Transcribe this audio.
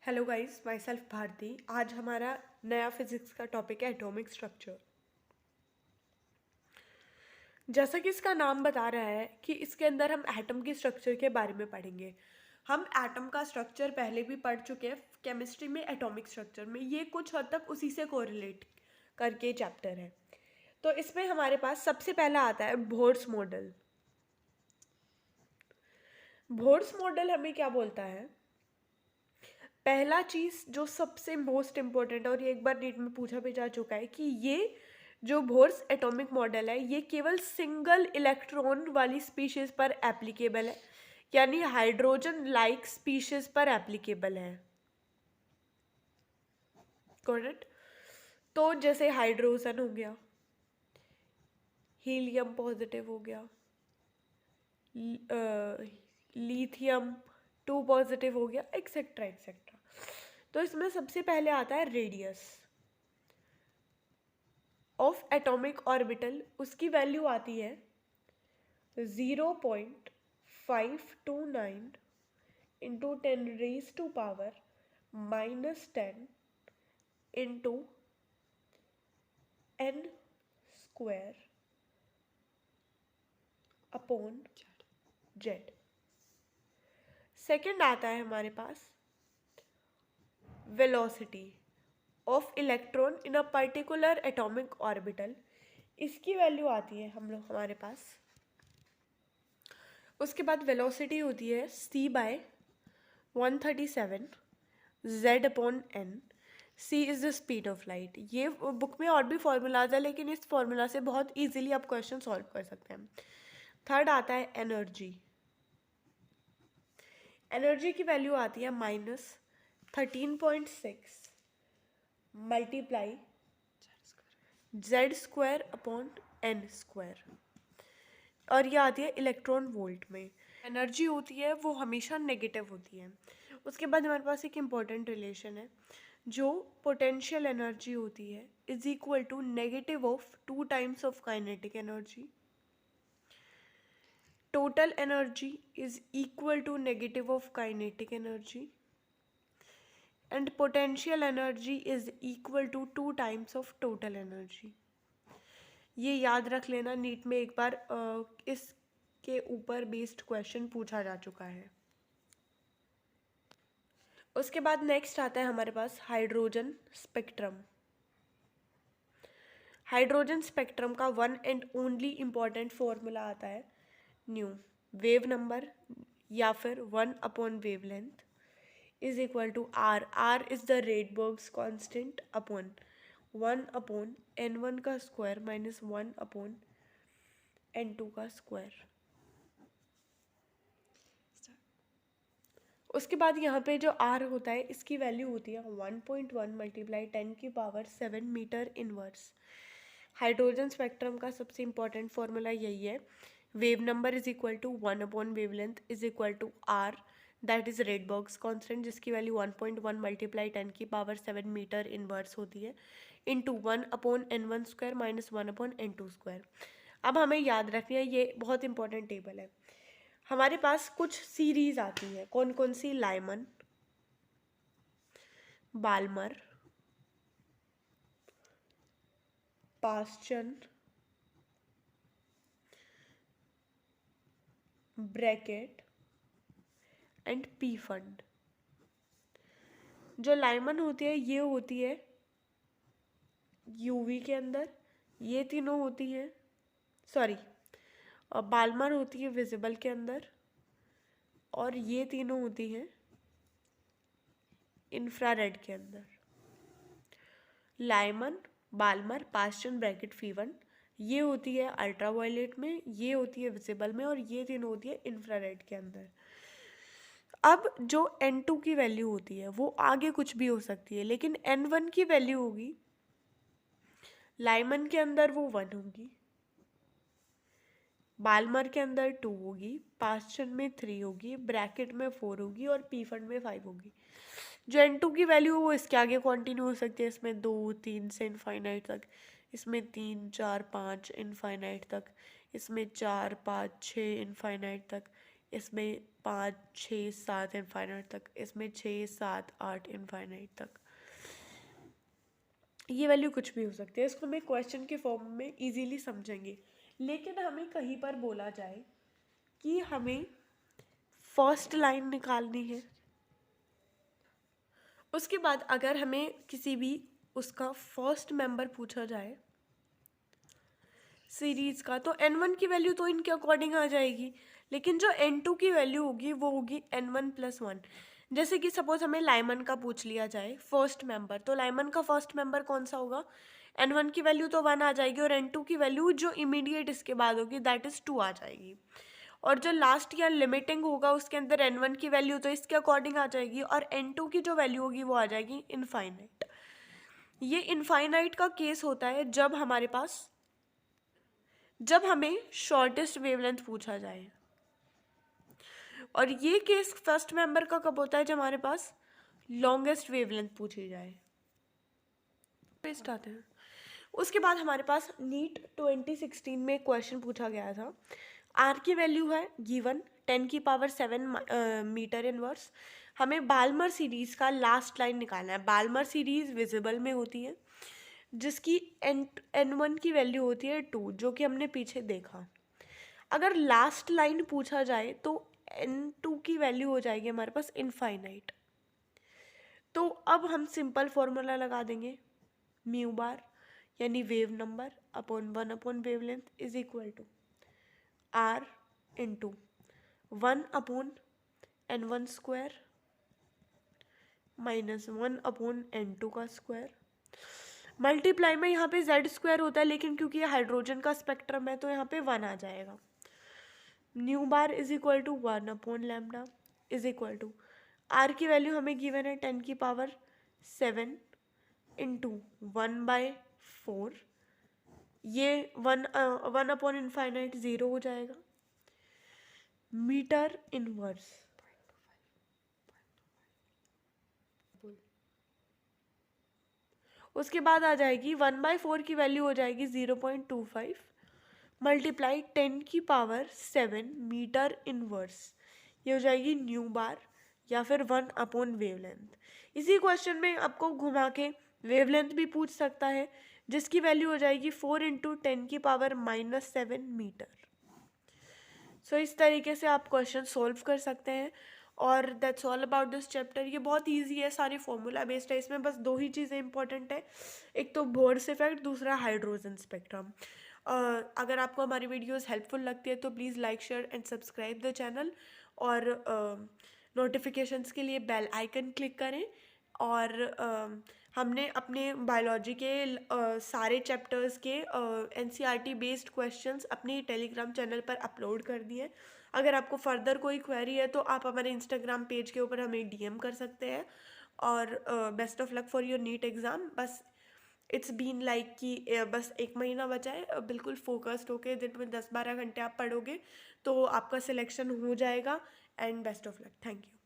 Hello guys, myself Bharti. आज हमारा नया फिजिक्स का टॉपिक है एटॉमिक स्ट्रक्चर। जैसा कि इसका नाम बता रहा है कि इसके अंदर हम एटम की स्ट्रक्चर के बारे में पढ़ेंगे। हम एटम का स्ट्रक्चर पहले भी पढ़ चुके हैं केमिस्ट्री में, एटॉमिक स्ट्रक्चर में। ये कुछ हद तक उसी से कोरिलेट करके चैप्टर है। तो इसमें हमारे पास सबसे पहला आता है बोर्स मॉडल। बोर्स मॉडल हमें क्या बोलता है? पहला चीज जो सबसे मोस्ट इम्पोर्टेंट है, और ये एक बार नीट में पूछा भी जा चुका है, कि ये जो बोर्स एटॉमिक मॉडल है ये केवल सिंगल इलेक्ट्रॉन वाली स्पीशीज पर एप्लीकेबल है, यानी हाइड्रोजन लाइक स्पीशीज पर एप्लीकेबल है। करेक्ट। तो जैसे हाइड्रोजन हो गया, हीलियम पॉजिटिव हो गया, लिथियम 2 पॉजिटिव हो गया, एक्सेट्रा एक्सेट्रा। तो इसमें सबसे पहले आता है रेडियस ऑफ एटॉमिक ऑर्बिटल। उसकी वैल्यू आती है 0.529 into 10⁻⁻10 into n square upon Z. Second आता है हमारे पास velocity of electron in a particular atomic orbital. इसकी वैल्यू आती है हमारे पास। उसके बाद वेलोसिटी होती है c/137 z upon n। c is the speed of light. ये बुक में और भी फॉर्मूलाज है, लेकिन इस फॉर्मूला से बहुत इजीली आप क्वेश्चन सॉल्व कर सकते हैं। थर्ड आता है एनर्जी। एनर्जी की वैल्यू आती है -13.6 multiply z² upon n square, और ये आती है इलेक्ट्रॉन वोल्ट में। एनर्जी होती है वो हमेशा नेगेटिव होती है। उसके बाद हमारे पास एक इम्पॉर्टेंट रिलेशन है, जो पोटेंशियल एनर्जी होती है is equal to negative of 2 times of kinetic energy. Total energy is equal to negative of kinetic energy, and potential energy is equal to 2 times of total energy. ये याद रख लेना, NEET में एक बार इसके ऊपर बेस्ड क्वेश्चन पूछा जा चुका है। उसके बाद नेक्स्ट आता है हमारे पास हाइड्रोजन स्पेक्ट्रम। हाइड्रोजन स्पेक्ट्रम का one and only important formula आता है न्यू वेव नंबर या फिर 1 upon wavelength is equal to R. R is the Rydberg's constant upon 1 upon n1 का स्क्वायर माइनस 1 अपॉन n2 का square. उसके बाद यहाँ पे जो आर होता है इसकी वैल्यू होती है 1.1 multiply 10⁻⁷ metre inverse. Hydrogen spectrum का सबसे इंपॉर्टेंट फॉर्मूला यही है, wave number is equal to 1 upon wavelength is equal to R, that is Rydberg's constant, जिसकी वैल्यू 1.1 मल्टीप्लाई 10⁻⁷ मीटर इनवर्स होती है, into 1 upon n1 square minus 1 upon n2 square. अब हमें याद रखनी है, ये बहुत इंपॉर्टेंट टेबल है। हमारे पास कुछ सीरीज आती है, कौन कौन सी? Lyman, Balmer, Paschen, Brackett and Pfund. जो लाइमन होती है ये होती है यूवी के अंदर, ये तीनों होती हैं, सॉरी, और बाल्मर होती है विजिबल के अंदर, और ये तीनों होती हैं इंफ्रारेड के अंदर। लाइमन, बाल्मर, पास्चन, ब्रैकेट, फीवन, ये होती है अल्ट्रावायलेट में, ये होती है विजिबल में, और ये तीनों होती है इंफ्रारेड के अंदर। अब जो n2 की वैल्यू होती है वो आगे कुछ भी हो सकती है, लेकिन n1 की वैल्यू होगी लाइमन के अंदर वो 1 होगी, बाल्मर के अंदर 2 होगी, पास्चन में 3 होगी, ब्रैकेट में 4 होगी, और पी फंड में 5 होगी। जो n2 की वैल्यू है वो इसके आगे कंटिन्यू हो सकती है, इसमें 2 3 से इनफाइनाइट तक, इसमें 3 4 5 इनफाइनाइट तक, इसमें 4 5 6 इनफाइनाइट तक, इसमें 5, 6, 7 इनफाइनाइट तक, इसमें 6, 7, 8 इनफाइनाइट तक। ये वैल्यू कुछ भी हो सकती है, इसको मैं क्वेश्चन के फॉर्म में इजीली समझेंगे। लेकिन हमें कहीं पर बोला जाए कि हमें फर्स्ट लाइन निकालनी है, उसके बाद अगर हमें किसी भी उसका फर्स्ट मेंबर पूछा जाए सीरीज का, तो n1 की वैल्यू तो इनके अकॉर्डिंग आ जाएगी, लेकिन जो n2 की वैल्यू होगी वो होगी n1+1। जैसे कि सपोज हमें लाइमन का पूछ लिया जाए फर्स्ट मेंबर, तो लाइमन का फर्स्ट मेंबर कौन सा होगा, n1 की वैल्यू तो 1 आ जाएगी, और n2 की वैल्यू जो इमीडिएट इसके बाद होगी दैट इज़ 2 आ जाएगी, और जो लास्ट या लिमिटिंग होगा उसके अंदर n1 की वैल्यू तो इसके अकॉर्डिंग आ जाएगी, और n2 की जो वैल्यू होगी वो आ जाएगी इनफाइनाइट। ये इनफाइनाइट का केस होता है जब हमें शॉर्टेस्ट वेवलेंथ पूछा जाए, और ये केस फर्स्ट मेंबर का कब होता है, जब हमारे पास लॉन्गेस्ट वेवलेंथ पूछी जाए। पेस्ट आते हैं। उसके बाद हमारे पास नीट 2016 में क्वेश्चन पूछा गया था, आर की वैल्यू है गिवन 10⁻7 मीटर इनवर्स, हमें बाल्मर सीरीज का लास्ट लाइन निकालना है। बाल्मर सीरीज विजिबल में होती है, जिसकी n1 की वैल्यू होती है 2, जो कि हमने पीछे देखा। अगर लास्ट लाइन पूछा जाए तो n2 की वैल्यू हो जाएगी हमारे पास इनफाइनाइट। तो अब हम सिंपल फॉर्मूला लगा देंगे, म्यू बार यानी wave number upon 1 upon wavelength is equal to r into 1 upon n1 square minus 1 upon n2 का स्क्वायर, मल्टीप्लाई में यहाँ पे z स्क्वायर होता है, लेकिन क्योंकि ये हाइड्रोजन का स्पेक्ट्रम है तो यहाँ पे 1 आ जाएगा। Nu bar is equal to 1 upon lambda is equal to R की वैल्यू हमें गिवन है 10⁻7 इंटू 1/4, ये 1 अपॉन इनफाइनाइट 0 हो जाएगा, मीटर इनवर्स। उसके बाद आ जाएगी 1/4 की वैल्यू हो जाएगी 0.25 मल्टीप्लाई 10⁻7 मीटर इनवर्स, ये हो जाएगी न्यू बार या फिर 1 अपॉन वेवलेंथ। इसी क्वेश्चन में आपको घुमा के वेवलेंथ भी पूछ सकता है, जिसकी वैल्यू हो जाएगी 4 × 10⁻7 मीटर। सो इस तरीके से आप क्वेश्चन सोल्व कर सकते हैं, और that's all about this chapter. ये बहुत इजी है, सारी फॉर्मूला बेस्ड है, इसमें बस 2 ही चीज़ें इंपॉर्टेंट है, एक तो बोर्स इफेक्ट, दूसरा हाइड्रोजन स्पेक्ट्रम। अगर आपको हमारी वीडियोस हेल्पफुल लगती है तो please like share and subscribe the channel, और नोटिफिकेशंस के लिए बेल आइकन क्लिक करें। और हमने अपने बायोलॉजी के सारे चैप्टर्स के NCERT बेस्ड क्वेश्चंस अपने टेलीग्राम चैनल पर अपलोड कर दिए। अगर आपको फर्दर कोई क्वेरी है तो आप हमारे इंस्टाग्राम पेज के ऊपर हमें DM कर सकते हैं। और best of luck for your NEET exam. बस इट्स बीन लाइक कि बस 1 महीना बचा है, बिल्कुल फोकस्ड होके दिन में 10-12 घंटे आप पढ़ोगे तो आपका सिलेक्शन हो जाएगा। And best of luck, thank you.